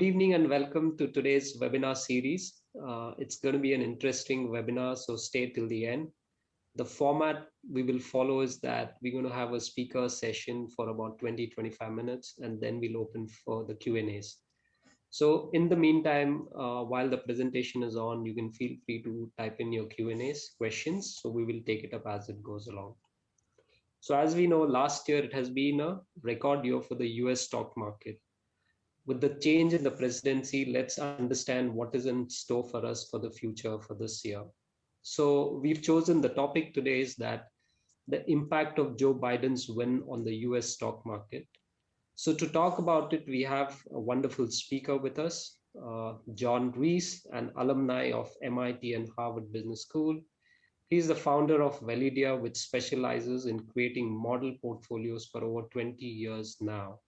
Good evening and welcome to today's webinar series. It's going to be an interesting webinar, so stay till the end. The format we will follow is that we're going to have a speaker session for about 20-25 minutes, and then we'll open for the Q&As. So in the meantime, while the presentation is on, you can feel free to type in your Q&As questions, so we will take it up as it goes along. So as we know, last year it has been a record year for the US stock market. With the change in the presidency, let's understand what is in store for us for the future for this year. So we've chosen the topic today is that the impact of Joe Biden's win on the US stock market. So to talk about it, we have a wonderful speaker with us, John Reese, an alumni of MIT and Harvard Business School. He's the founder of Validea, which specializes in creating model portfolios for over 20 years now.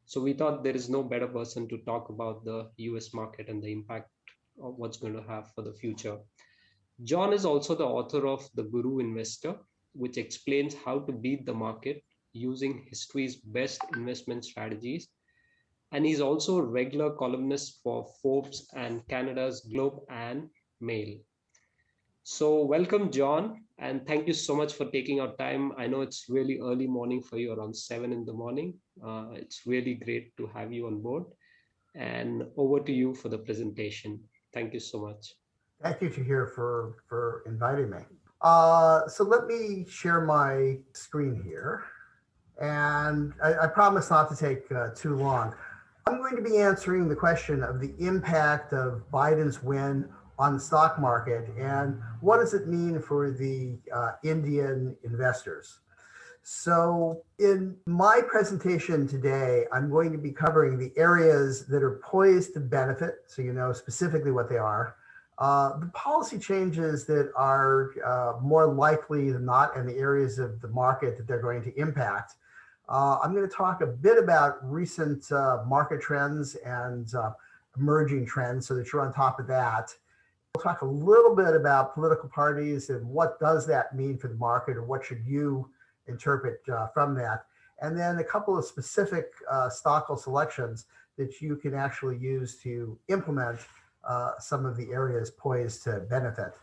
So we thought there is no better person to talk about the US market and the impact of what's going to have for the future. John is also the author of The Guru Investor, which explains how to beat the market using history's best investment strategies. And he's also a regular columnist for Forbes and Canada's Globe and Mail. So welcome, John, and thank you so much for taking our time. I know it's really early morning for you, around 7 in the morning. It's really great to have you on board. And over to you for the presentation. Thank you so much. Thank you, Taher, for inviting me. So let me share my screen here. And I promise not to take too long. I'm going to be answering the question of the impact of Biden's win on the stock market and what does it mean for the Indian investors. So in my presentation today, I'm going to be covering the areas that are poised to benefit, so you know specifically what they are, the policy changes that are more likely than not in the areas of the market that they're going to impact. I'm going to talk a bit about recent market trends and emerging trends so that you're on top of that. We'll talk a little bit about political parties and what does that mean for the market, or what should you interpret from that. And then a couple of specific Stockal selections that you can actually use to implement some of the areas poised to benefit.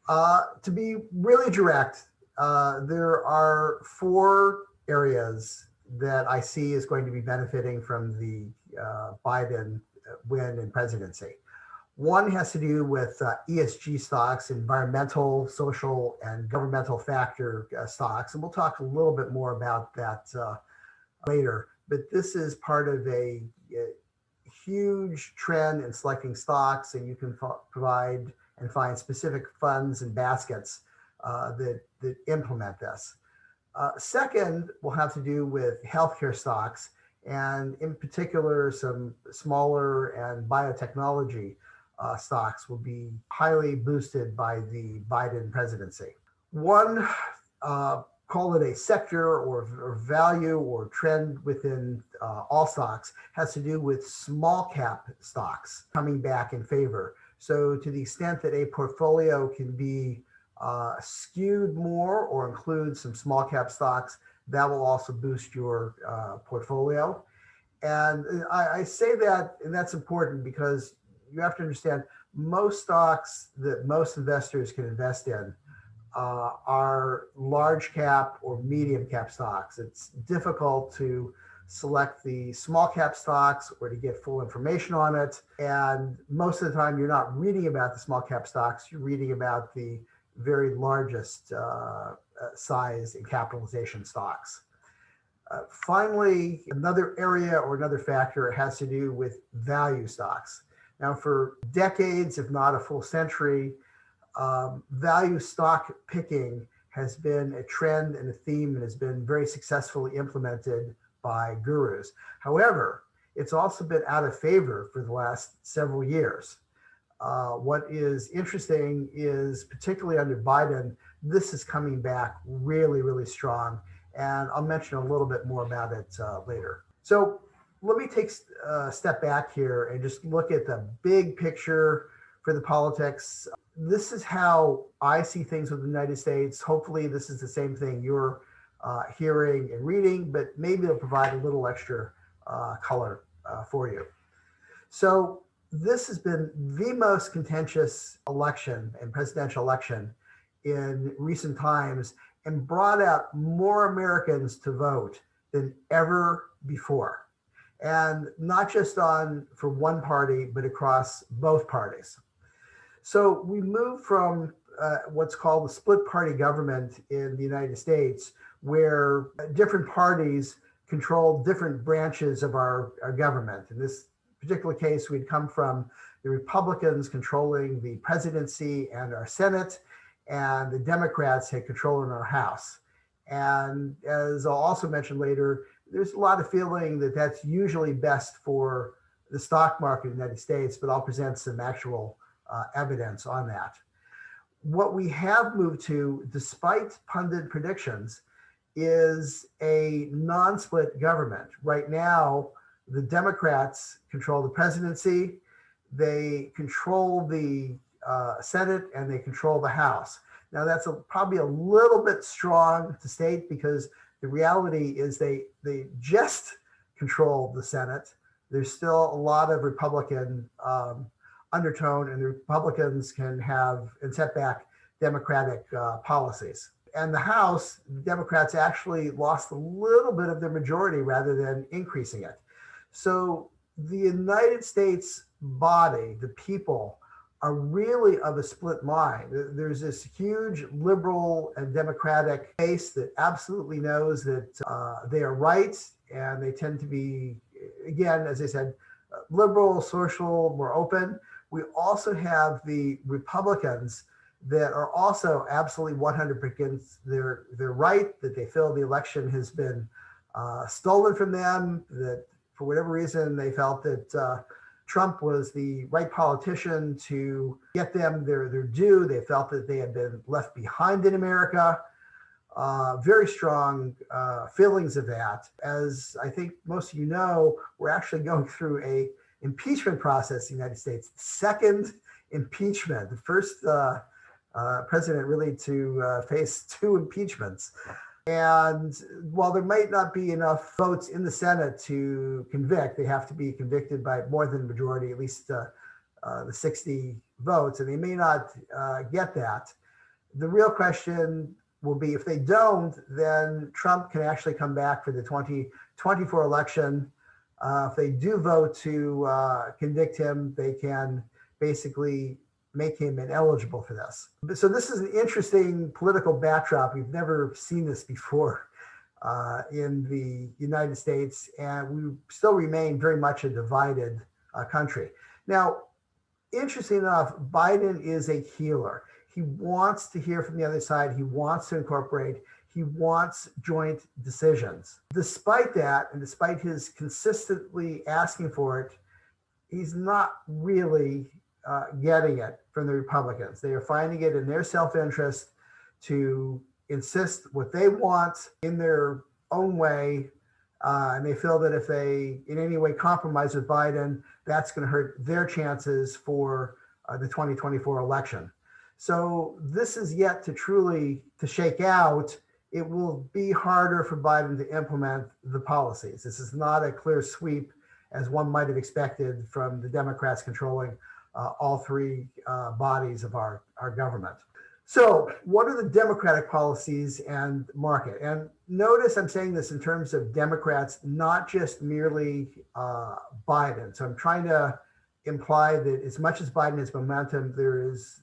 To be really direct, there are 4 areas that I see is going to be benefiting from the Biden win and presidency. One has to do with ESG stocks, environmental, social, and governmental factor stocks. And we'll talk a little bit more about that later. But this is part of a huge trend in selecting stocks, and you can provide and find specific funds and baskets that implement this. Second will have to do with healthcare stocks, and in particular, some smaller and biotechnology stocks will be highly boosted by the Biden presidency. One, call it a sector or value or trend within all stocks, has to do with small cap stocks coming back in favor. So to the extent that a portfolio can be skewed more or include some small cap stocks, that will also boost your portfolio. And I say that, and that's important because you have to understand most stocks that most investors can invest in are large cap or medium cap stocks. It's difficult to select the small cap stocks or to get full information on it. And most of the time you're not reading about the small cap stocks, you're reading about the very largest size and capitalization stocks. Finally, another area or another factor has to do with value stocks. Now, for decades, if not a full century, value stock picking has been a trend and a theme and has been very successfully implemented by gurus. However, it's also been out of favor for the last several years. What is interesting is, particularly under Biden, this is coming back really, really strong. And I'll mention a little bit more about it later. So let me take a step back here and just look at the big picture for the politics. This is how I see things with the United States. Hopefully this is the same thing you're hearing and reading, but maybe it'll provide a little extra color for you. So this has been the most contentious election and presidential election in recent times, and brought out more Americans to vote than ever before. And not just for one party, but across both parties. So we moved from what's called the split party government in the United States, where different parties control different branches of our government. In this particular case, we'd come from the Republicans controlling the presidency and our Senate, and the Democrats had control in our House. And as I'll also mention later, there's a lot of feeling that that's usually best for the stock market in the United States, but I'll present some actual evidence on that. What we have moved to, despite pundit predictions, is a non-split government. Right now, the Democrats control the presidency, they control the Senate, and they control the House. Now, that's probably a little bit strong to state, because the reality is they just control the Senate. There's still a lot of Republican undertone, and the Republicans can have and set back Democratic policies. And the House, the Democrats actually lost a little bit of their majority rather than increasing it. So the United States body, the people, are really of a split mind. There's this huge liberal and democratic base that absolutely knows that they are right, and they tend to be, again, as I said, liberal, social, more open. We also have the Republicans that are also absolutely 100% they're right, that they feel the election has been stolen from them, that for whatever reason they felt that Trump was the right politician to get them their due. They felt that they had been left behind in America. Very strong feelings of that. As I think most of you know, we're actually going through a impeachment process in the United States. Second impeachment, the first president really to face two impeachments. And while there might not be enough votes in the Senate to convict, they have to be convicted by more than a majority, at least the 60 votes, and they may not get that. The real question will be, if they don't, then Trump can actually come back for the 2024 election. If they do vote to convict him, they can basically make him ineligible for this. So this is an interesting political backdrop. We've never seen this before in the United States, and we still remain very much a divided country. Now, interesting enough, Biden is a healer. He wants to hear from the other side. He wants to incorporate. He wants joint decisions. Despite that, and despite his consistently asking for it, he's not really getting it from the Republicans. They are finding it in their self-interest to insist what they want in their own way. And they feel that if they in any way compromise with Biden, that's going to hurt their chances for the 2024 election. So this is yet to shake out. It will be harder for Biden to implement the policies. This is not a clear sweep as one might have expected from the Democrats controlling all three bodies of our government. So what are the Democratic policies and market? And notice I'm saying this in terms of Democrats, not just merely Biden. So I'm trying to imply that as much as Biden has momentum, there is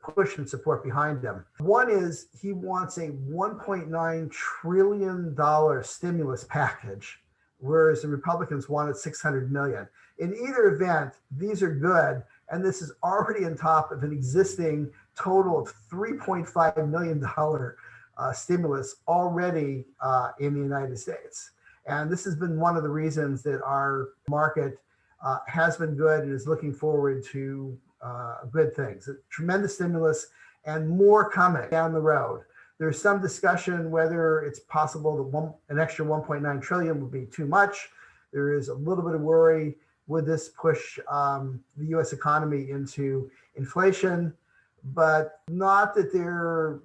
push and support behind him. One is he wants a $1.9 trillion stimulus package, whereas the Republicans wanted $600 million. In either event, these are good, and this is already on top of an existing total of $3.5 million stimulus already in the United States. And this has been one of the reasons that our market has been good and is looking forward to good things. A tremendous stimulus and more coming down the road. There's some discussion whether it's possible that an extra 1.9 trillion would be too much. There is a little bit of worry. Would this push the U.S. economy into inflation? But not that they're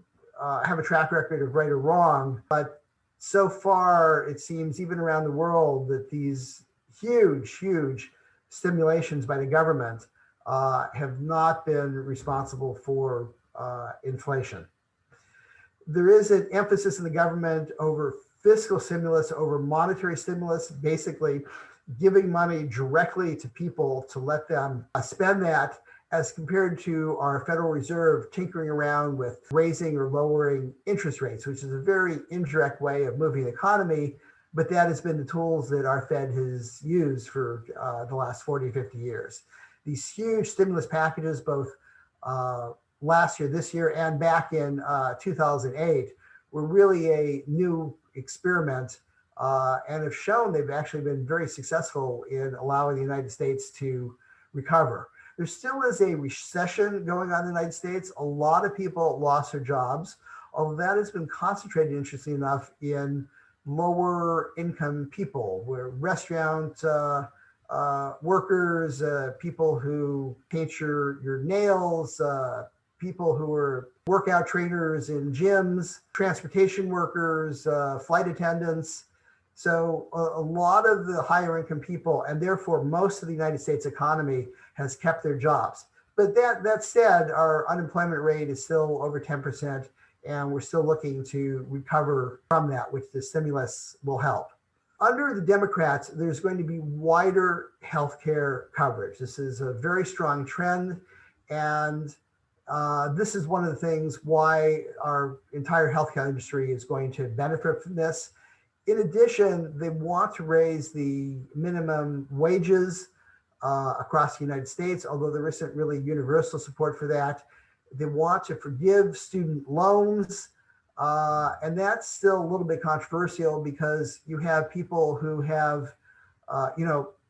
have a track record of right or wrong. But so far, it seems even around the world that these huge stimulations by the government have not been responsible for inflation. There is an emphasis in the government over fiscal stimulus, over monetary stimulus, basically giving money directly to people to let them spend that, as compared to our Federal Reserve tinkering around with raising or lowering interest rates, which is a very indirect way of moving the economy. But that has been the tools that our Fed has used for the last 40, 50 years. These huge stimulus packages, both last year, this year, and back in 2008, were really a new experiment and have shown they've actually been very successful in allowing the United States to recover. There still is a recession going on in the United States. A lot of people lost their jobs, although that has been concentrated, interestingly enough, in lower income people, where restaurant workers, people who paint your nails, people who are workout trainers in gyms, transportation workers, flight attendants. So a lot of the higher income people, and therefore most of the United States economy, has kept their jobs. But that said, our unemployment rate is still over 10%, and we're still looking to recover from that, which the stimulus will help. Under the Democrats, there's going to be wider healthcare coverage. This is a very strong trend, and this is one of the things why our entire healthcare industry is going to benefit from this. In addition, they want to raise the minimum wages across the United States, although there isn't really universal support for that. They want to forgive student loans, and that's still a little bit controversial because you have people who have,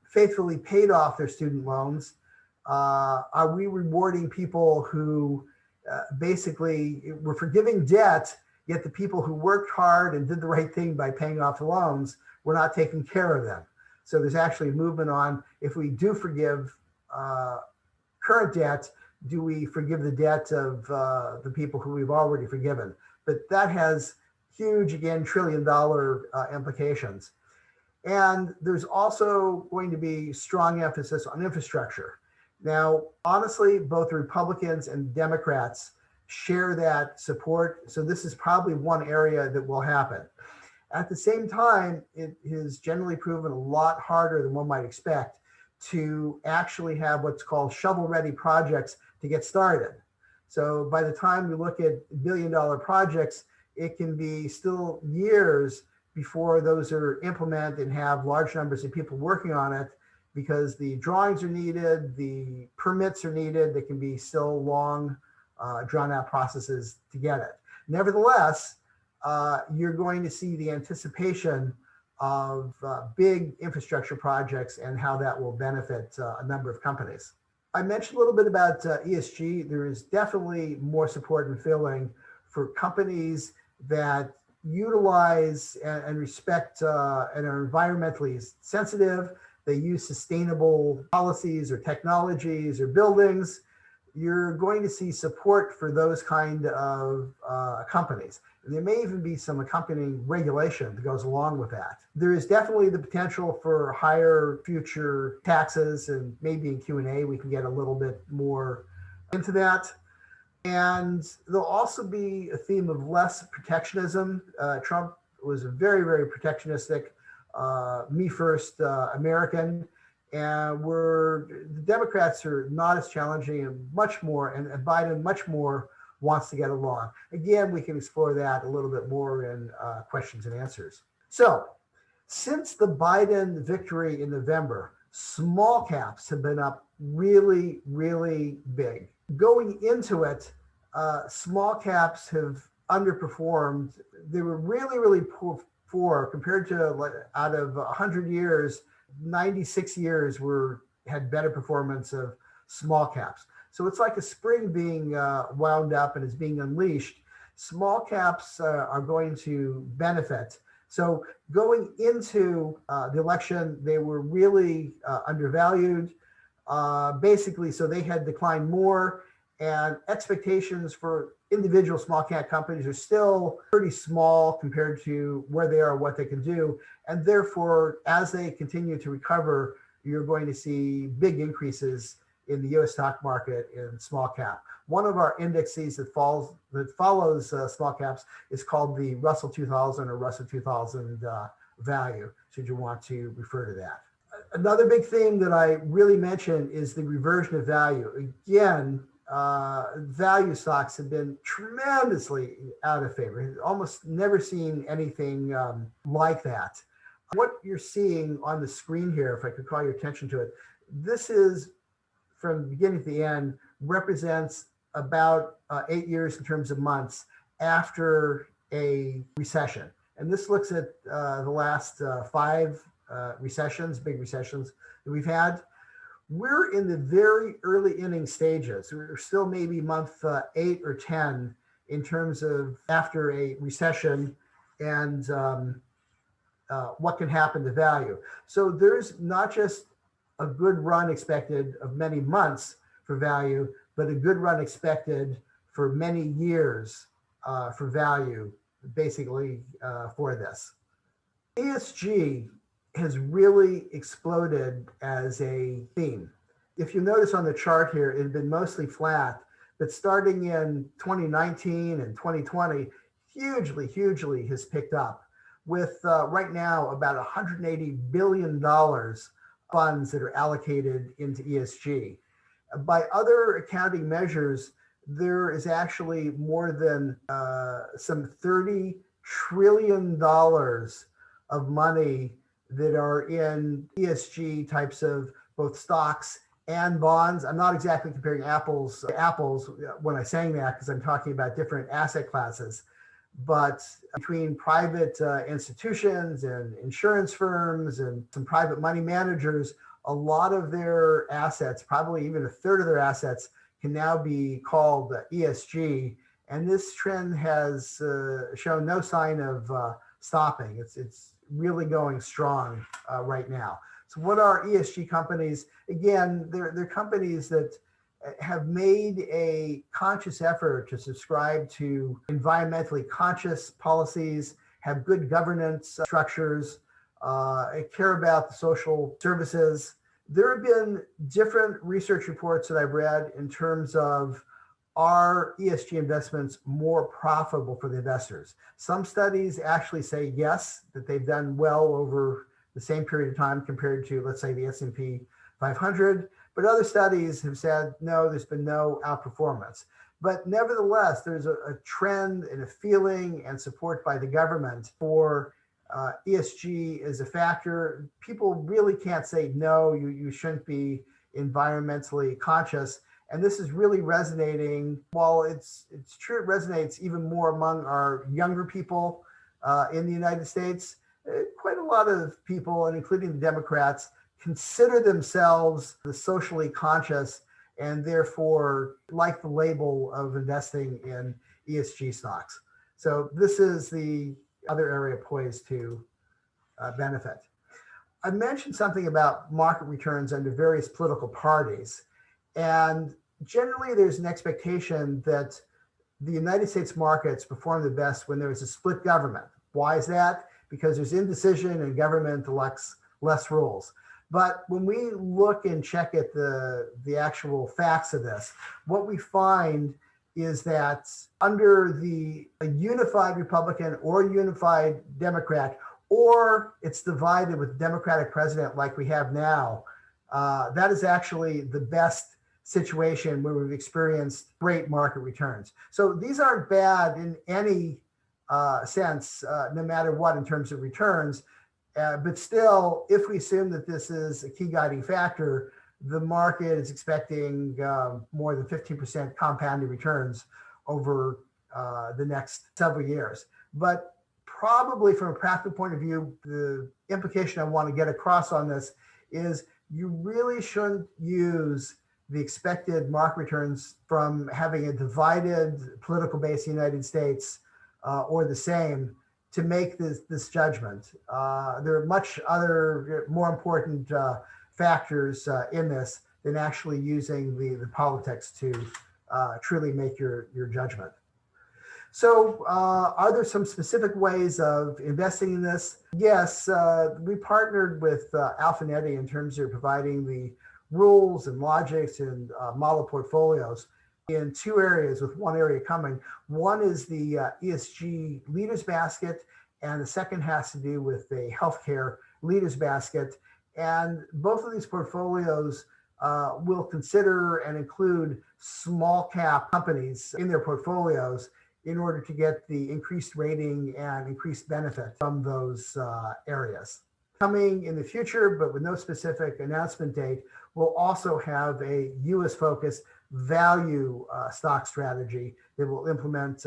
faithfully paid off their student loans. Are we rewarding people who basically we're forgiving debt, yet the people who worked hard and did the right thing by paying off the loans, we're not taking care of them? So there's actually a movement on, if we do forgive current debt, do we forgive the debt of the people who we've already forgiven? But that has huge, again, trillion-dollar implications. And there's also going to be strong emphasis on infrastructure. Now, honestly, both Republicans and Democrats share that support. So this is probably one area that will happen. At the same time, it has generally proven a lot harder than one might expect to actually have what's called shovel-ready projects to get started. So by the time you look at billion-dollar projects, it can be still years before those are implemented and have large numbers of people working on it, because the drawings are needed, the permits are needed. They can be still long, drawn-out processes to get it. Nevertheless, you're going to see the anticipation of big infrastructure projects and how that will benefit a number of companies. I mentioned a little bit about ESG. There is definitely more support and feeling for companies that utilize and respect and are environmentally sensitive. They use sustainable policies or technologies or buildings. You're going to see support for those kind of companies. And there may even be some accompanying regulation that goes along with that. There is definitely the potential for higher future taxes, and maybe in Q&A we can get a little bit more into that. And there'll also be a theme of less protectionism. Trump was a very, very protectionistic, me first American. And the Democrats are not as challenging and much more, and Biden much more wants to get along. Again, we can explore that a little bit more in questions and answers. So since the Biden victory in November, small caps have been up really, really big. Going into it, small caps have underperformed. They were really, really poor compared to, out of 100 years, 96 years had better performance of small caps. So it's like a spring being wound up and is being unleashed. Small caps are going to benefit. So going into the election, they were really undervalued. Basically, so they had declined more, and expectations for individual small cap companies are still pretty small compared to where they are, what they can do. And therefore, as they continue to recover, you're going to see big increases in the US stock market in small cap. One of our indexes that follows small caps is called the Russell 2000 or Russell 2000 value, should you want to refer to that. Another big theme that I really mentioned is the reversion of value. Again, value stocks have been tremendously out of favor. Almost never seen anything like that. What you're seeing on the screen here, if I could call your attention to it, this is from the beginning to the end, represents about 8 years in terms of months after a recession. And this looks at the last 5 recessions, big recessions that we've had. We're in the very early inning stages. We're still maybe month 8 or 10 in terms of after a recession and what can happen to value. So there's not just a good run expected of many months for value, but a good run expected for many years for value, basically for this. ESG has really exploded as a theme. If you notice on the chart here, it had been mostly flat, but starting in 2019 and 2020, hugely has picked up with right now about $180 billion funds that are allocated into ESG. By other accounting measures, there is actually more than some $30 trillion of money that are in ESG types of both stocks and bonds. I'm not exactly comparing apples to apples when I'm saying that, because I'm talking about different asset classes. But between private institutions and insurance firms and some private money managers, a lot of their assets, probably even a third of their assets, can now be called ESG. And this trend has shown no sign of stopping. It's really going strong right now. So what are ESG companies? Again, they're companies that have made a conscious effort to subscribe to environmentally conscious policies, have good governance structures, care about the social services. There have been different research reports that I've read in terms of, are ESG investments more profitable for the investors? Some studies actually say yes, that they've done well over the same period of time compared to, let's say, the S&P 500. But other studies have said, no, there's been no outperformance. But nevertheless, there's a trend and a feeling and support by the government for ESG as a factor. People really can't say, no, you shouldn't be environmentally conscious. And this is really resonating. While it's true, it resonates even more among our younger people in the United States. Quite a lot of people, and including the Democrats, consider themselves the socially conscious and therefore like the label of investing in ESG stocks. So this is the other area poised to benefit. I mentioned something about market returns under various political parties. And generally, there's an expectation that the United States markets perform the best when there is a split government. Why is that? Because there's indecision and government elects less rules. But when we look and check at the actual facts of this, what we find is that under a unified Republican or unified Democrat, or it's divided with Democratic president like we have now, that is actually the best situation where we've experienced great market returns. So these aren't bad in any sense, no matter what in terms of returns. But still, if we assume that this is a key guiding factor, the market is expecting more than 15% compounded returns over the next several years. But probably from a practical point of view, the implication I want to get across on this is you really shouldn't use the expected market returns from having a divided political base in the United States or the same to make this judgment. There are much other more important factors in this than actually using the politics to truly make your judgment. So are there some specific ways of investing in this? Yes, we partnered with Alphanetti in terms of providing the rules and logics and model portfolios in two areas, with one area coming. One is the ESG Leaders Basket, and the second has to do with the healthcare Leaders Basket. And both of these portfolios will consider and include small cap companies in their portfolios in order to get the increased rating and increased benefit from those areas. Coming in the future, but with no specific announcement date, we'll also have a US focused value stock strategy that will implement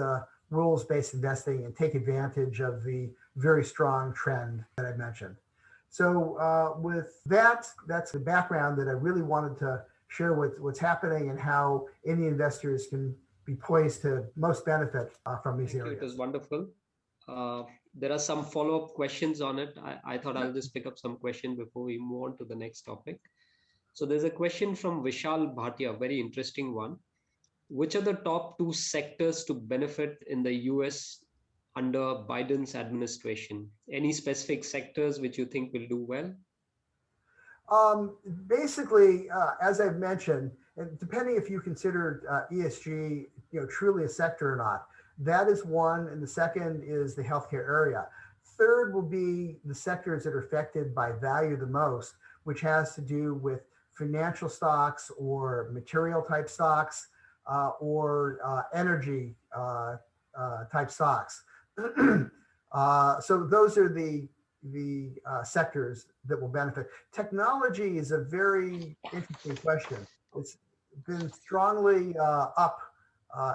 rules-based investing and take advantage of the very strong trend that I mentioned. So with that, that's the background that I really wanted to share what's happening and how any investors can be poised to most benefit from these areas. It was wonderful. There are some follow-up questions on it. I thought I'll just pick up some questions before we move on to the next topic. So there's a question from Vishal Bhatia, very interesting one. Which are the top two sectors to benefit in the US under Biden's administration? Any specific sectors which you think will do well? Basically, as I've mentioned, and depending if you consider ESG, truly a sector or not, that is one. And the second is the healthcare area. Third will be the sectors that are affected by value the most, which has to do with financial stocks or material type stocks or energy type stocks. So those are the sectors that will benefit. Technology is a very interesting question. It's been strongly up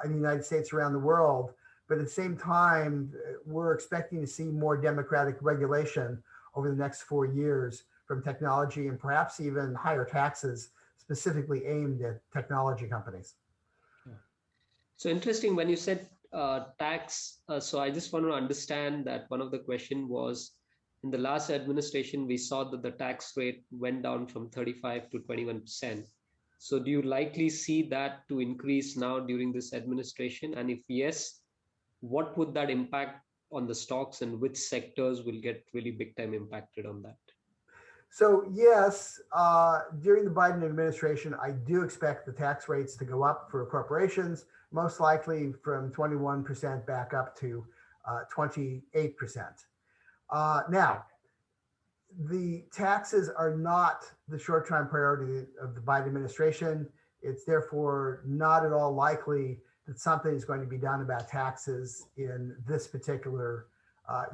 in the United States, around the world, but at the same time, we're expecting to see more democratic regulation over the next 4 years from technology, and perhaps even higher taxes specifically aimed at technology companies. So interesting when you said tax. So I just want to understand that one of the question was, in the last administration, we saw that the tax rate went down from 35 to 21%. So do you likely see that to increase now during this administration? And if yes, what would that impact on the stocks, and which sectors will get really big time impacted on that? So yes, during the Biden administration, I do expect the tax rates to go up for corporations, most likely from 21% back up to 28%. Now, the taxes are not the short-term priority of the Biden administration. It's therefore not at all likely that something is going to be done about taxes in this particular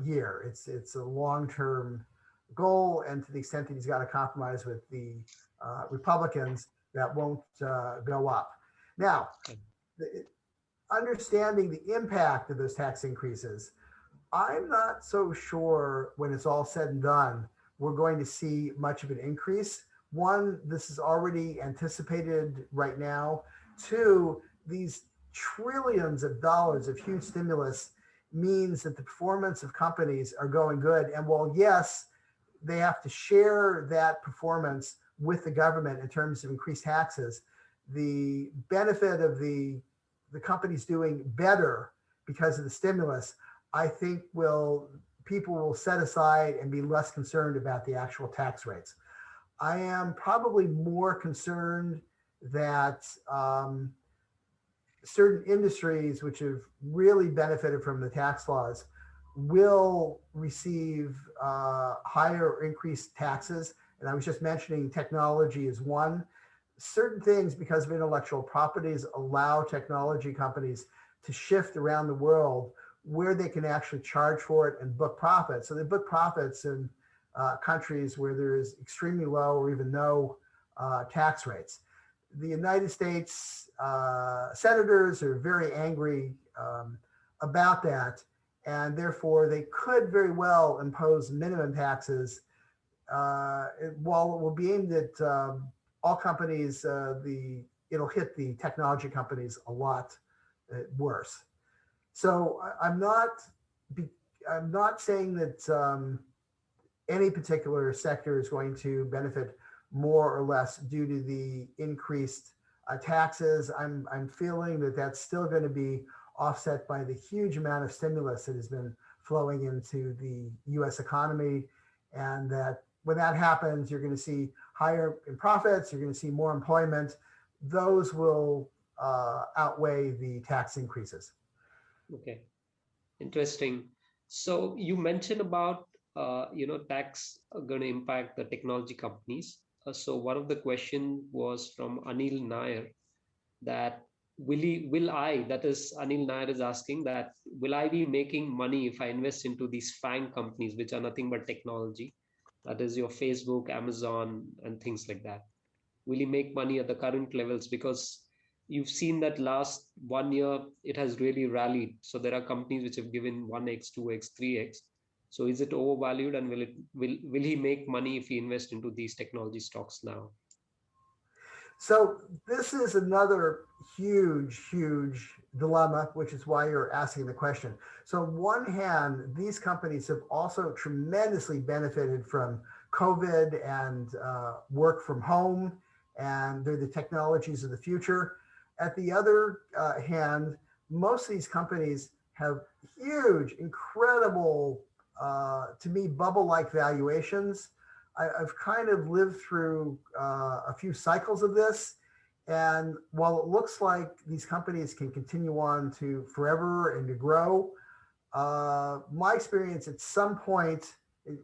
year. It's a long-term goal, and to the extent that he's got to compromise with the Republicans, that won't go up. Now, understanding the impact of those tax increases, I'm not so sure when it's all said and done, we're going to see much of an increase. One, this is already anticipated right now. Two, these trillions of dollars of huge stimulus means that the performance of companies are going good. And while yes, they have to share that performance with the government in terms of increased taxes, the benefit of the companies doing better because of the stimulus, I think people will set aside and be less concerned about the actual tax rates. I am probably more concerned that certain industries which have really benefited from the tax laws will receive higher or increased taxes. And I was just mentioning technology is one. Certain things, because of intellectual properties, allow technology companies to shift around the world where they can actually charge for it and book profits. So they book profits in countries where there is extremely low or even no tax rates. The United States senators are very angry about that, and therefore they could very well impose minimum taxes. While it will be aimed at all companies, it'll hit the technology companies a lot worse. So I'm not saying that any particular sector is going to benefit more or less due to the increased taxes. I'm feeling that that's still going to be offset by the huge amount of stimulus that has been flowing into the US economy. And that when that happens, you're going to see higher in profits, you're going to see more employment. Those will outweigh the tax increases. Okay, interesting. So you mentioned about tax are going to impact the technology companies. So one of the question was from Anil Nair, that that is Anil Nair is asking that, will I be making money if I invest into these FANG companies, which are nothing but technology? That is your Facebook, Amazon, and things like that. Will he make money at the current levels? Because you've seen that last 1 year, it has really rallied. So there are companies which have given 1x, 2x, 3x. So is it overvalued, and will he make money if he invest into these technology stocks now? So this is another huge dilemma, which is why you're asking the question. So on one hand, these companies have also tremendously benefited from COVID and work from home, and they're the technologies of the future. At the other hand, most of these companies have huge, incredible, to me, bubble-like valuations. I've kind of lived through a few cycles of this. And while it looks like these companies can continue on to forever and to grow, my experience at some point,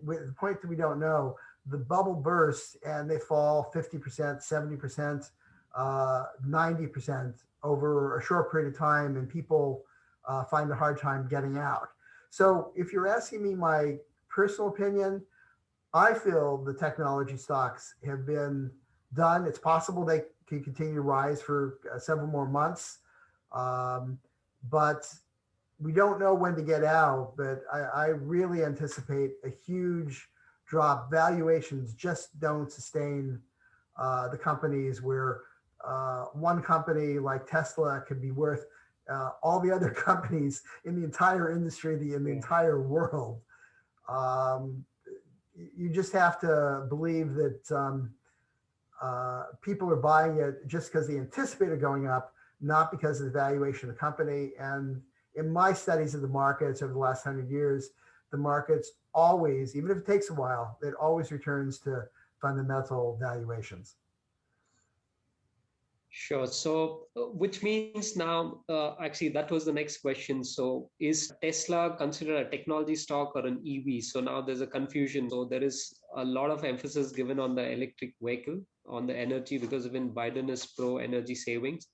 with the point that we don't know, the bubble bursts and they fall 50%, 70%, 90% over a short period of time, and people find a hard time getting out. So if you're asking me my personal opinion, I feel the technology stocks have been done. It's possible they can continue to rise for several more months, but we don't know when to get out. But I really anticipate a huge drop. Valuations just don't sustain the companies where one company like Tesla could be worth all the other companies in the entire industry, in the entire world. You just have to believe that people are buying it just because they anticipate it going up, not because of the valuation of the company. And in my studies of the markets over the last 100 years, the markets always, even if it takes a while, it always returns to fundamental valuations. Sure. So, which means now, actually, that was the next question. So, is Tesla considered a technology stock or an EV? So now there's a confusion. So there is a lot of emphasis given on the electric vehicle, on the energy, because even Biden is pro energy savings.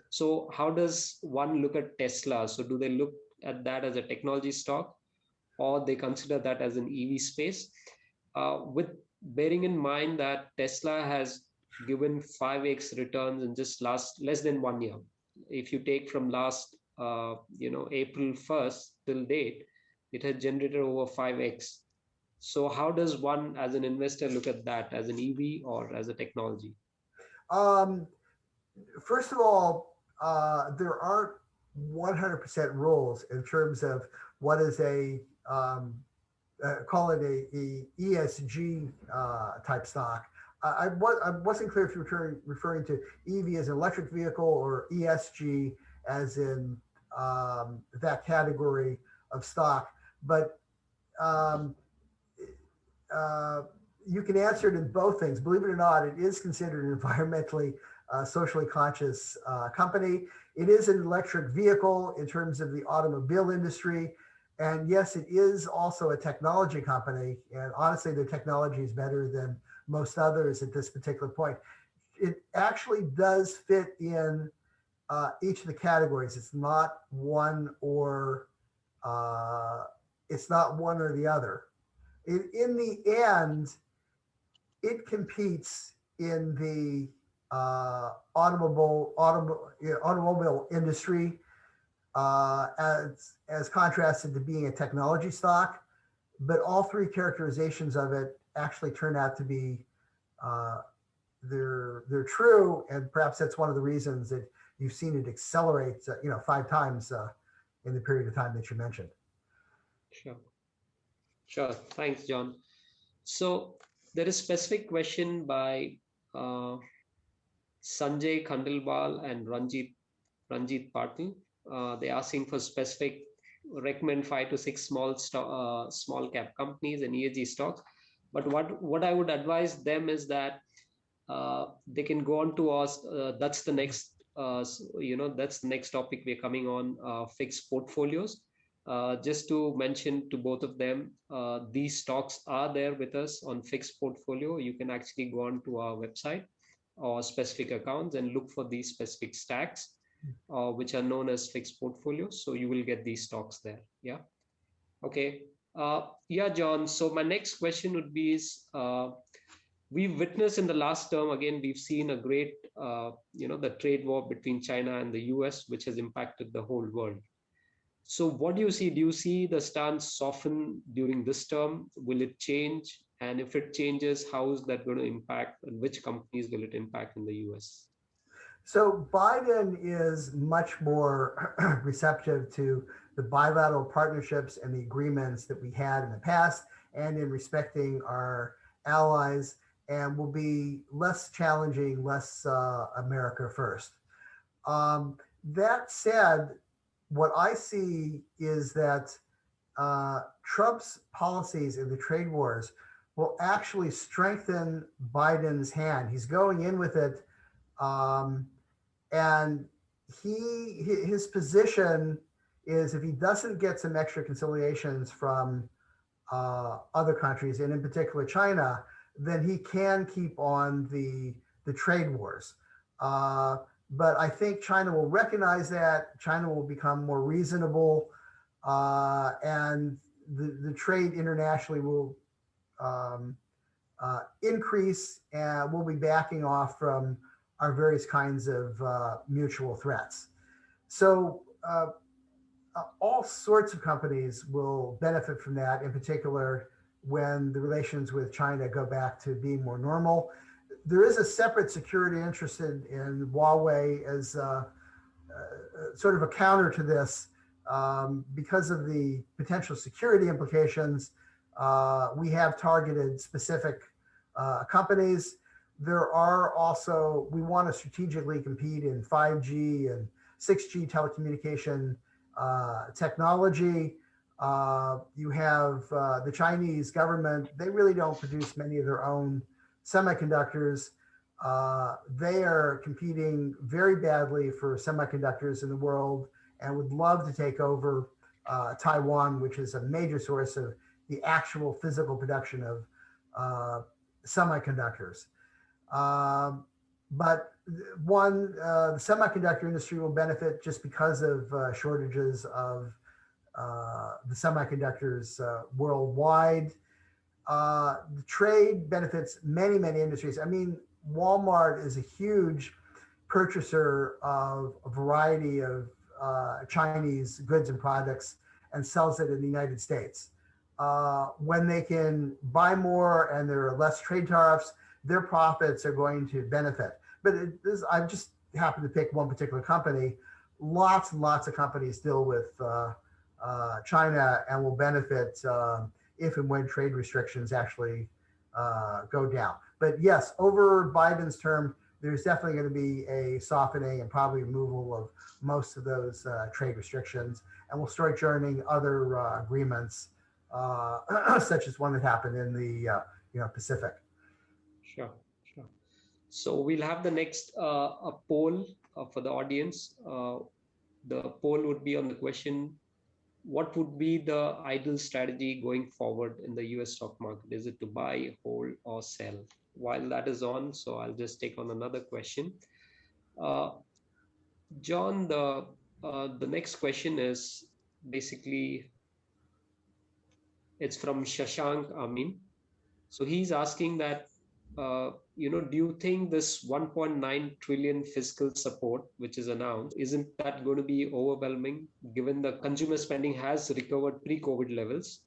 So how does one look at Tesla? So do they look at that as a technology stock, or they consider that as an EV space? With bearing in mind that Tesla has given 5x returns in just less than 1 year. If you take from last April 1st till date, it has generated over 5x. So how does one as an investor look at that, as an EV or as a technology? First of all, there aren't 100% rules in terms of what is call it a ESG type stock. I wasn't clear if you were referring to EV as an electric vehicle or ESG as in that category of stock, but you can answer it in both things. Believe it or not, it is considered an environmentally, socially conscious company. It is an electric vehicle in terms of the automobile industry. And yes, it is also a technology company. And honestly, their technology is better than most others at this particular point. It actually does fit in each of the categories. It's not one or the other. In the end, it competes in the automobile industry as contrasted to being a technology stock, but all three characterizations of it actually turn out to be they're true, and perhaps that's one of the reasons that you've seen it accelerate 5 times in the period of time that you mentioned. Sure. Thanks, John. So there is a specific question by Sanjay Khandelwal and Ranjit Patil. They're asking for specific, recommend 5 to 6 small cap companies and ESG stocks. But what I would advise them is that they can go on to us. That's the next, that's the next topic we're coming on, fixed portfolios. Just to mention to both of them, these stocks are there with us on fixed portfolio. You can actually go on to our website or specific accounts and look for these specific stacks, which are known as fixed portfolios. So you will get these stocks there. Yeah. Okay. Yeah, John. So my next question would be is, we've witnessed in the last term, again, we've seen a great, the trade war between China and the US, which has impacted the whole world. So what do you see? Do you see the stance soften during this term? Will it change? And if it changes, how is that going to impact, and which companies will it impact in the US? So Biden is much more receptive to the bilateral partnerships and the agreements that we had in the past, and in respecting our allies, and will be less challenging, less America first. That said, what I see is that Trump's policies in the trade wars will actually strengthen Biden's hand. He's going in with it, and his position is, if he doesn't get some extra conciliations from other countries, and in particular China, then he can keep on the trade wars. But I think China will recognize that. China will become more reasonable, and the trade internationally will increase, and we'll be backing off from our various kinds of mutual threats. So all sorts of companies will benefit from that, in particular when the relations with China go back to being more normal. There is a separate security interest in Huawei as sort of a counter to this, because of the potential security implications. We have targeted specific companies. There are also, we want to strategically compete in 5G and 6G telecommunication technology. You have the Chinese government. They really don't produce many of their own semiconductors. They are competing very badly for semiconductors in the world, and would love to take over Taiwan, which is a major source of the actual physical production of semiconductors. But the semiconductor industry will benefit just because of shortages of the semiconductors worldwide. The trade benefits many, many industries. I mean, Walmart is a huge purchaser of a variety of Chinese goods and products, and sells it in the United States. When they can buy more and there are less trade tariffs, their profits are going to benefit. But I just happen to pick one particular company. Lots and lots of companies deal with China, and will benefit if and when trade restrictions actually go down. But yes, over Biden's term, there's definitely going to be a softening and probably removal of most of those trade restrictions, and we'll start joining other agreements, such as one that happened in the Pacific. Sure. So we'll have the next a poll for the audience. The poll would be on the question: what would be the ideal strategy going forward in the US stock market? Is it to buy, hold, or sell? While that is on, so I'll just take on another question. John, the next question is basically, it's from Shashank Amin. So he's asking that, do you think this 1.9 trillion fiscal support, which is announced, isn't that going to be overwhelming, given the consumer spending has recovered pre-COVID levels,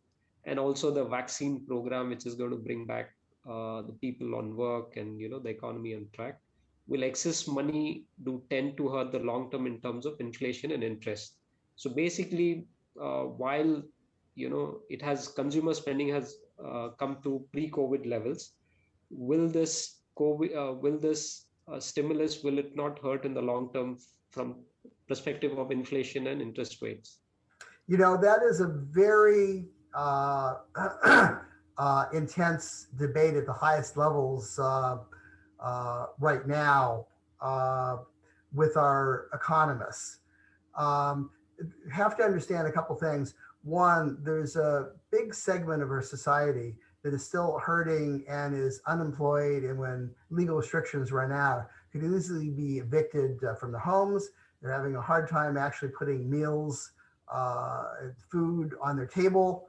and also the vaccine program, which is going to bring back the people on work and the economy on track? Will excess money do tend to hurt the long term in terms of inflation and interest? So basically, while it has, consumer spending has come to pre-COVID levels, will this stimulus, will it not hurt in the long term from perspective of inflation and interest rates? You know, that is a very intense debate at the highest levels right now with our economists. Um, have to understand a couple things. One, there's a big segment of our society that is still hurting and is unemployed, and when legal restrictions run out, could easily be evicted from their homes. They're having a hard time actually putting meals, food on their table.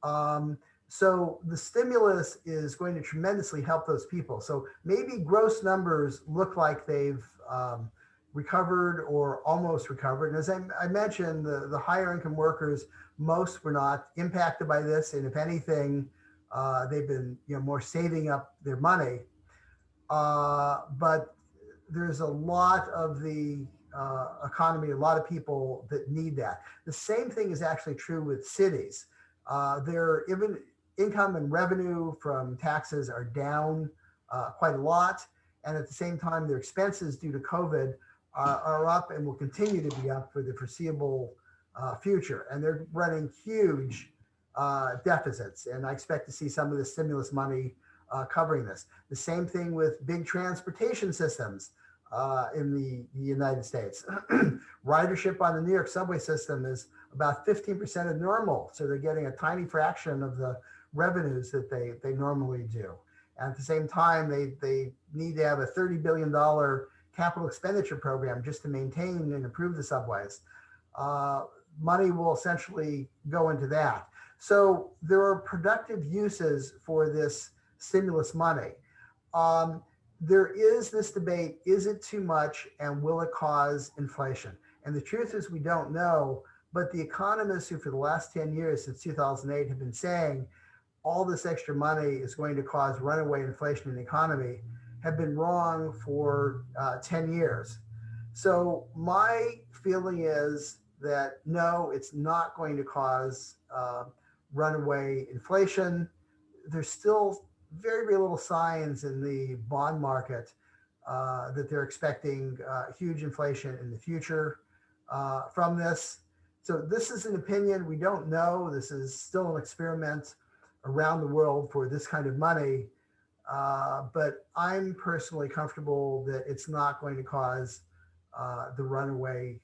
Um, so the stimulus is going to tremendously help those people. So maybe gross numbers look like they've recovered or almost recovered. And as I mentioned, the higher income workers, most were not impacted by this. And if anything, they've been more saving up their money. But there's a lot of the economy, a lot of people that need that. The same thing is actually true with cities. Their even income and revenue from taxes are down quite a lot. And at the same time, their expenses due to COVID are up and will continue to be up for the foreseeable future. And they're running huge deficits. And I expect to see some of the stimulus money covering this. The same thing with big transportation systems in the United States. Ridership on the New York subway system is about 15% of normal. So they're getting a tiny fraction of the revenues that they normally do. And at the same time, they need to have a $30 billion capital expenditure program just to maintain and improve the subways. Money will essentially go into that. So there are productive uses for this stimulus money. There is this debate, is it too much and will it cause inflation? And the truth is we don't know, but the economists who for the last 10 years since 2008 have been saying all this extra money is going to cause runaway inflation in the economy have been wrong for 10 years. So my feeling is that no, it's not going to cause runaway inflation. There's still very, very little signs in the bond market that they're expecting huge inflation in the future from this. So this is an opinion. We don't know. This is still an experiment around the world for this kind of money. But I'm personally comfortable that it's not going to cause the runaway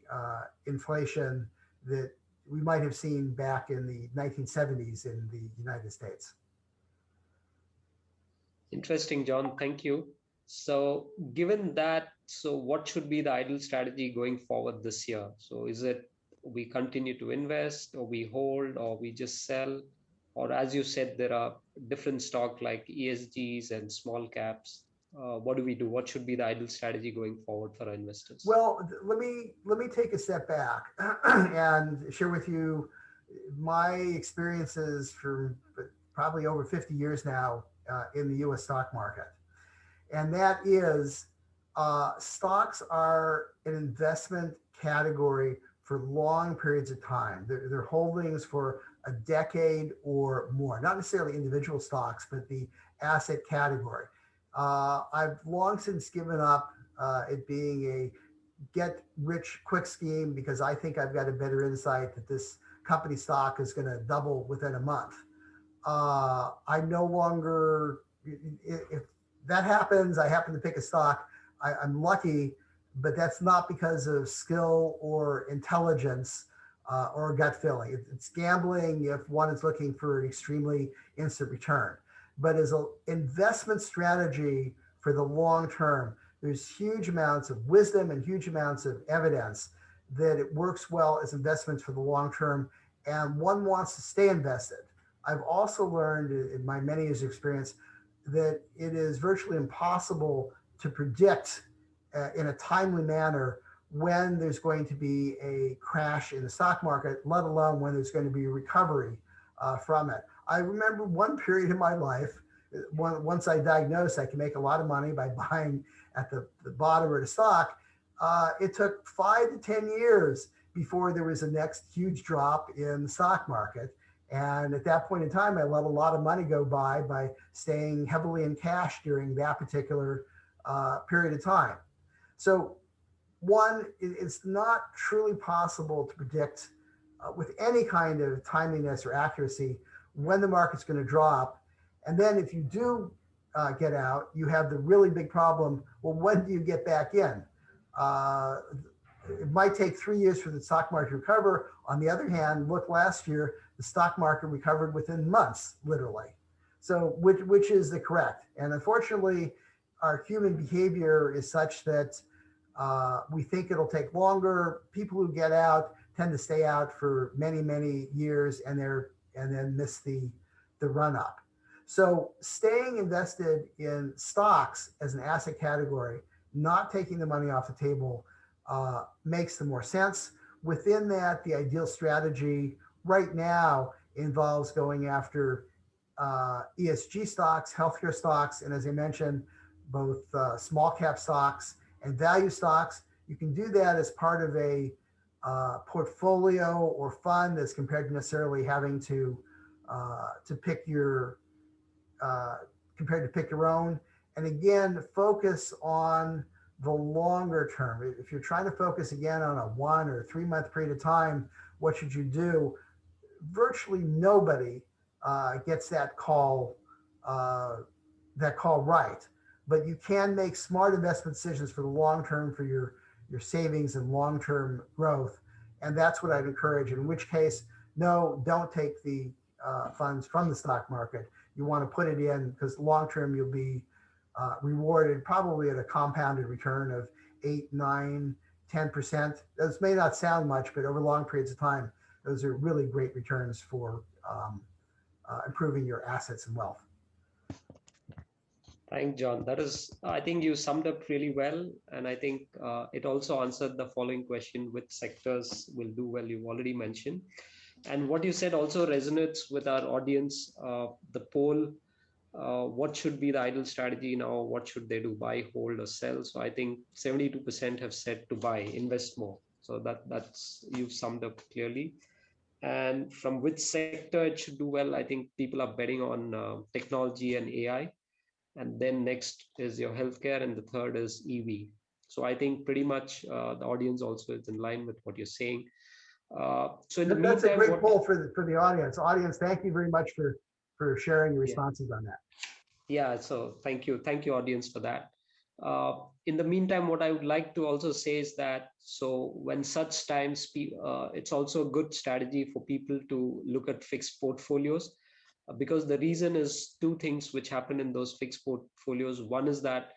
inflation that we might have seen back in the 1970s in the United States. Interesting, John. Thank you. So given that, so what should be the ideal strategy going forward this year? So is it we continue to invest, or we hold, or we just sell? Or as you said, there are different stock like ESGs and small caps. What do we do? What should be the ideal strategy going forward for our investors? Well, let me take a step back and share with you my experiences for probably over 50 years now in the U.S. stock market. And that is stocks are an investment category for long periods of time. They're holdings for a decade or more, not necessarily individual stocks, but the asset category. I've long since given up it being a get rich quick scheme because I think I've got a better insight that this company stock is going to double within a month. I no longer, if that happens, I happen to pick a stock, I'm lucky, but that's not because of skill or intelligence or gut feeling. It's gambling if one is looking for an extremely instant return. But as an investment strategy for the long term, there's huge amounts of wisdom and huge amounts of evidence that it works well as investments for the long term, and one wants to stay invested. I've also learned in my many years of experience that it is virtually impossible to predict in a timely manner when there's going to be a crash in the stock market, let alone when there's going to be a recovery from it. I remember one period in my life, once I diagnosed I can make a lot of money by buying at the bottom of the stock, it took 5 to 10 years before there was a next huge drop in the stock market. And at that point in time, I let a lot of money go by staying heavily in cash during that particular period of time. So one, it's not truly possible to predict with any kind of timeliness or accuracy when the market's going to drop. And then if you do get out, you have the really big problem. Well, when do you get back in? Uh, it might take 3 years for the stock market to recover. On the other hand, look, last year, the stock market recovered within months, literally. So which is the correct? And unfortunately, our human behavior is such that we think it'll take longer. People who get out tend to stay out for many, many years and then miss the run up. So staying invested in stocks as an asset category, not taking the money off the table, makes the more sense. Within that, the ideal strategy right now involves going after ESG stocks, healthcare stocks, and as I mentioned, both small cap stocks and value stocks. You can do that as part of a portfolio or fund as compared to necessarily having to pick your compared to pick your own. And again, focus on the longer term. If you're trying to focus again on a 1 or 3 month period of time, what should you do? Virtually nobody gets that call right. But you can make smart investment decisions for the long term for your savings and long term growth, and that's what I'd encourage. In which case, no, don't take the funds from the stock market. You want to put it in because long term you'll be rewarded probably at a compounded return of 8, 9, 10%. Those may not sound much, but over long periods of time, those are really great returns for improving your assets and wealth. Thanks, John. That is, I think you summed up really well. And I think it also answered the following question, which sectors will do well, you've already mentioned. And what you said also resonates with our audience. The poll, what should be the ideal strategy now? What should they do? Buy, hold, or sell? So I think 72% have said to buy, invest more. So that's you've summed up clearly. And from which sector it should do well, I think people are betting on technology and AI. And then next is your healthcare, and the third is EV. So I think pretty much the audience also is in line with what you're saying. So in the That's a meantime, great poll for the audience. Audience, thank you very much for sharing your responses on that. Yeah, so thank you, audience, for that. In the meantime, what I would like to also say is that so when such times, it's also a good strategy for people to look at fixed portfolios. Because the reason is two things which happen in those fixed portfolios. One is that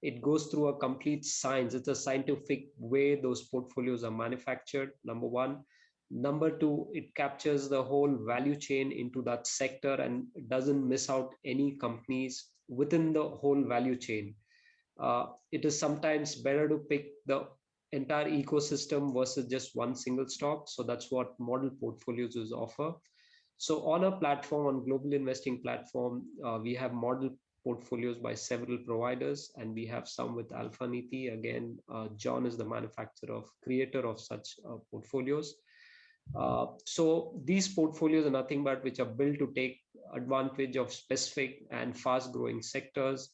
it goes through a complete science. It's a scientific way those portfolios are manufactured, number one. Number two, it captures the whole value chain into that sector and doesn't miss out any companies within the whole value chain. It is sometimes better to pick the entire ecosystem versus just one single stock. So that's what model portfolios is offer. So on a platform, on global investing platform, we have model portfolios by several providers, and we have some with Alpha Niti. Again, John is the creator of such portfolios. So these portfolios are nothing but which are built to take advantage of specific and fast growing sectors.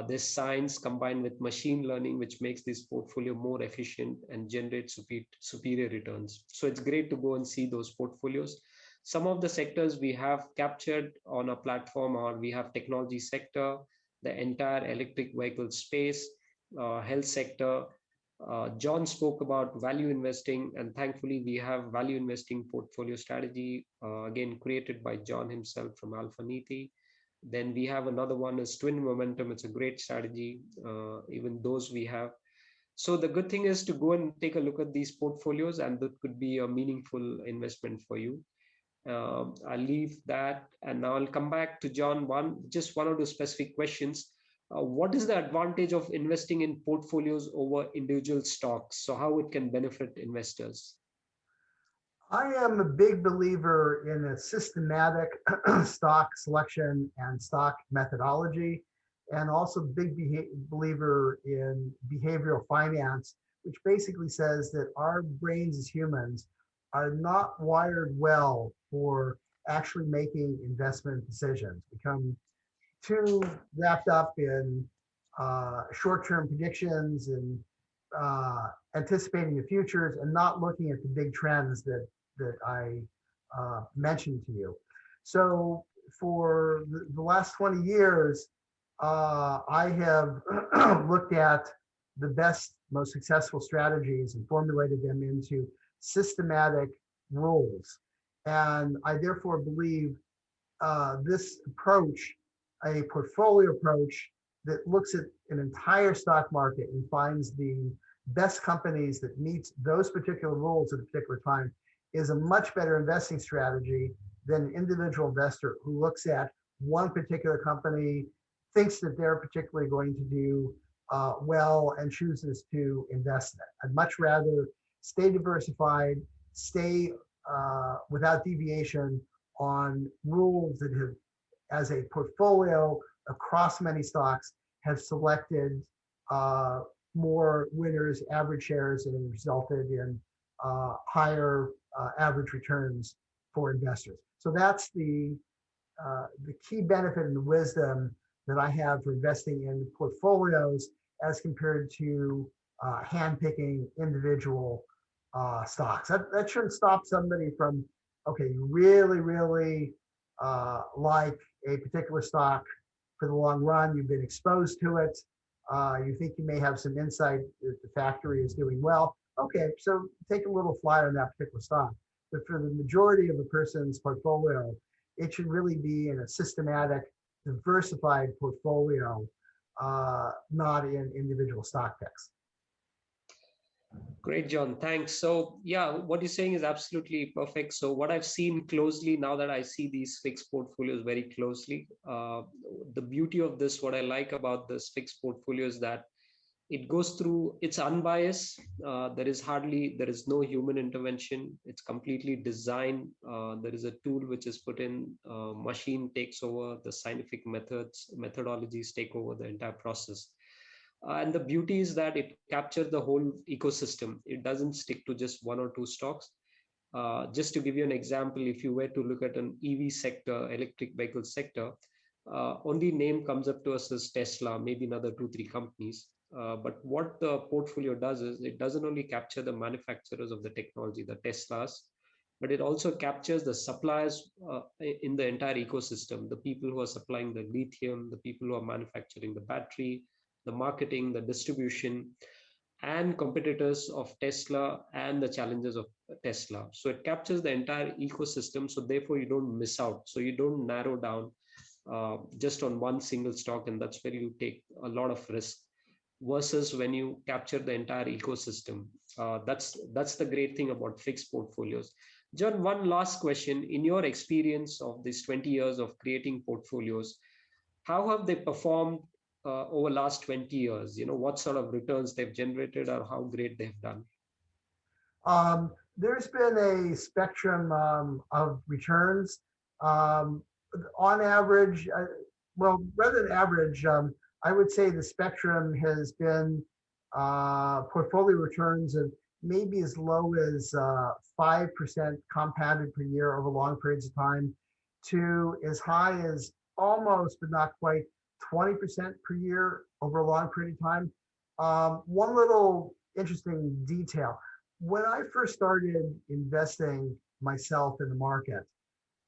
There's science combined with machine learning, which makes this portfolio more efficient and generates superior returns. So it's great to go and see those portfolios. Some of the sectors we have captured on a platform are we have technology sector, the entire electric vehicle space, health sector. John spoke about value investing, and thankfully we have value investing portfolio strategy, again created by John himself from Alpha Niti. Then we have another one is twin momentum. It's a great strategy. Even those we have. So the good thing is to go and take a look at these portfolios, and that could be a meaningful investment for you. I'll leave that, and now I'll come back to John. Just one or two specific questions. What is the advantage of investing in portfolios over individual stocks? So how it can benefit investors? I am a big believer in a systematic stock selection and stock methodology, and also big believer in behavioral finance, which basically says that our brains as humans are not wired well for actually making investment decisions. We become too wrapped up in short-term predictions and anticipating the futures and not looking at the big trends that I mentioned to you. So for the last 20 years, I have looked at the best, most successful strategies and formulated them into systematic rules. And I therefore believe this approach, a portfolio approach that looks at an entire stock market and finds the best companies that meet those particular rules at a particular time, is a much better investing strategy than an individual investor who looks at one particular company, thinks that they're particularly going to do well and chooses to invest in it. I'd much rather stay diversified, stay without deviation on rules that have, as a portfolio across many stocks, have selected more winners, average shares, and resulted in higher average returns for investors. So that's the key benefit and the wisdom that I have for investing in portfolios as compared to handpicking individual stocks. That shouldn't stop somebody from, okay, you really like a particular stock for the long run, you've been exposed to it, you think you may have some insight that the factory is doing well. Okay, so take a little flyer on that particular stock. But for the majority of a person's portfolio, it should really be in a systematic, diversified portfolio, not in individual stock picks. Great, John. Thanks. So yeah, what you're saying is absolutely perfect. So what I've seen closely now that I see these fixed portfolios very closely, the beauty of this, what I like about this fixed portfolio is that it goes through, it's unbiased. There is no human intervention. It's completely designed. There is a tool which is put in, machine takes over, the scientific methodologies take over the entire process. And the beauty is that it captures the whole ecosystem. It doesn't stick to just one or two stocks. Just to give you an example, if you were to look at an EV sector, electric vehicle sector, only name comes up to us as Tesla, maybe another 2-3 companies. But what the portfolio does is it doesn't only capture the manufacturers of the technology, the Teslas, but it also captures the suppliers in the entire ecosystem, the people who are supplying the lithium, the people who are manufacturing the battery, the marketing, the distribution, and competitors of Tesla and the challenges of Tesla. So it captures the entire ecosystem. So therefore you don't miss out. So you don't narrow down just on one single stock, and that's where you take a lot of risk. Versus when you capture the entire ecosystem, that's the great thing about fixed portfolios. John, one last question. In your experience of these 20 years of creating portfolios, how have they performed over last 20 years? What sort of returns they've generated or how great they've done? There's been a spectrum of returns. On average, well, rather than average, I would say the spectrum has been portfolio returns of maybe as low as 5% compounded per year over long periods of time to as high as almost, but not quite, 20% per year over a long period of time. One little interesting detail. When I first started investing myself in the market,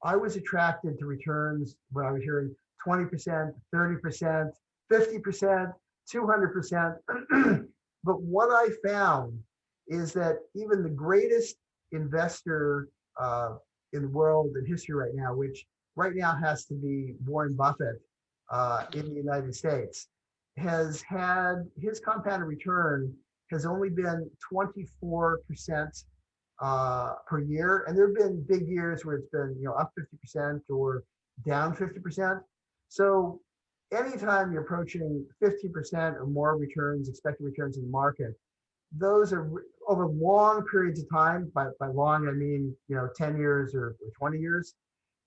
I was attracted to returns when I was hearing 20%, 30%, 50%, 200%. But what I found is that even the greatest investor in the world in history right now, which right now has to be Warren Buffett in the United States, has had his compounded return has only been 24% per year. And there have been big years where it's been up 50% or down 50%. So anytime you're approaching 50% or more returns, expected returns in the market, those are over long periods of time. By long, I mean 10 years or 20 years.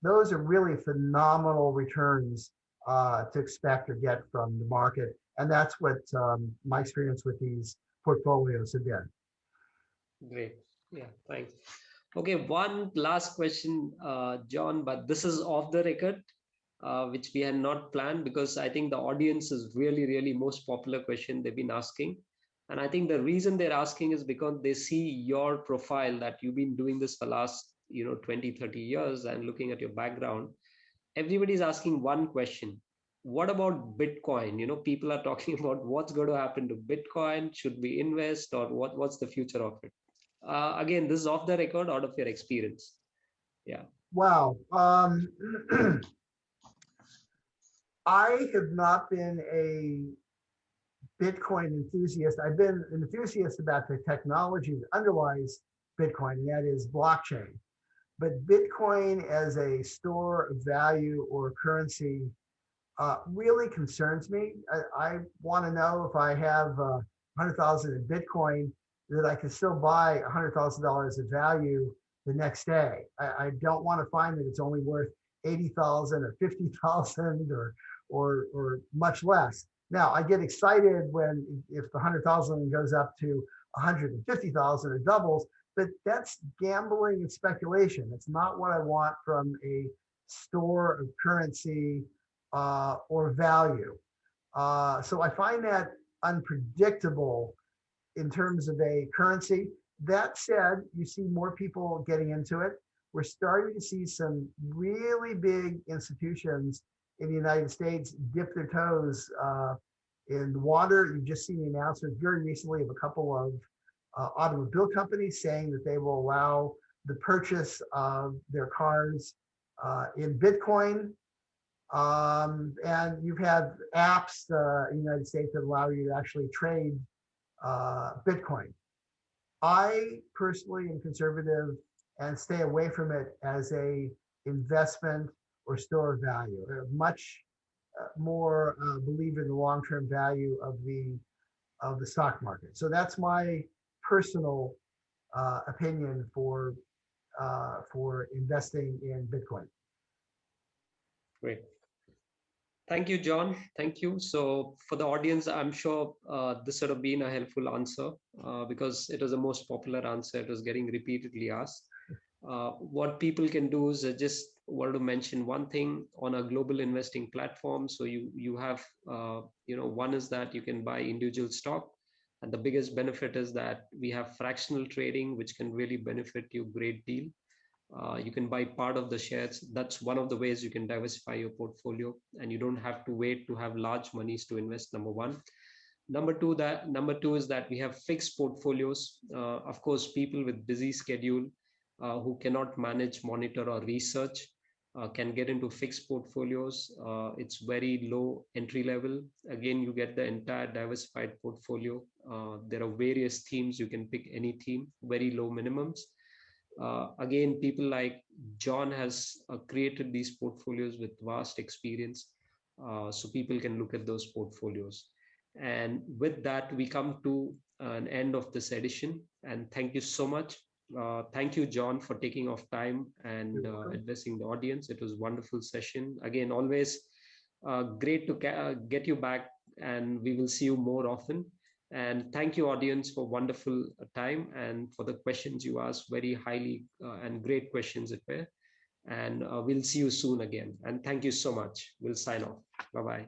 Those are really phenomenal returns to expect or get from the market. And that's what my experience with these portfolios have been. Great. Yeah, thanks. Okay, one last question, John, but this is off the record, which we had not planned because I think the audience is really, really most popular question they've been asking. And I think the reason they're asking is because they see your profile, that you've been doing this for last 20, 30 years, and looking at your background, everybody's asking one question: what about Bitcoin? People are talking about what's going to happen to Bitcoin. Should we invest, or what's the future of it? Again, this is off the record, out of your experience. Yeah. Wow. I have not been a Bitcoin enthusiast. I've been an enthusiast about the technology that underlies Bitcoin, and that is blockchain. But Bitcoin as a store of value or currency really concerns me. I want to know if I have 100,000 in Bitcoin that I can still buy $100,000 of value the next day. I don't want to find that it's only worth 80,000 or 50,000 or much less. Now I get excited if the 100,000 goes up to 150,000 or doubles, but that's gambling and speculation. It's not what I want from a store of currency or value. So I find that unpredictable in terms of a currency. That said, you see more people getting into it. We're starting to see some really big institutions in the United States dip their toes in the water. You've just seen the announcement very recently of a couple of automobile companies saying that they will allow the purchase of their cars in Bitcoin. And you've had apps in the United States that allow you to actually trade Bitcoin. I personally am conservative and stay away from it as a investment or store of value. Much more believe in the long-term value of the stock market. So that's my personal opinion for investing in Bitcoin. Great. Thank you, John. Thank you. So for the audience, I'm sure this would have been a helpful answer because it was the most popular answer. It was getting repeatedly asked. What people can do is just want to mention one thing on a global investing platform. So you have, one is that you can buy individual stock. And the biggest benefit is that we have fractional trading, which can really benefit you a great deal. You can buy part of the shares. That's one of the ways you can diversify your portfolio, and you don't have to wait to have large monies to invest. Number one. Number two is that we have fixed portfolios. Of course, people with busy schedule who cannot manage, monitor, or research can get into fixed portfolios. It's very low entry level. Again, you get the entire diversified portfolio. There are various themes. You can pick any theme, very low minimums. Again, people like John has created these portfolios with vast experience. So people can look at those portfolios. And with that, we come to an end of this edition. And thank you so much. Thank you, John, for taking off time and addressing the audience. It was a wonderful session. Again, always great to get you back, and we will see you more often. And thank you, audience, for wonderful time and for the questions you asked. Very highly and great questions it were. And we'll see you soon again. And thank you so much. We'll sign off. Bye-bye.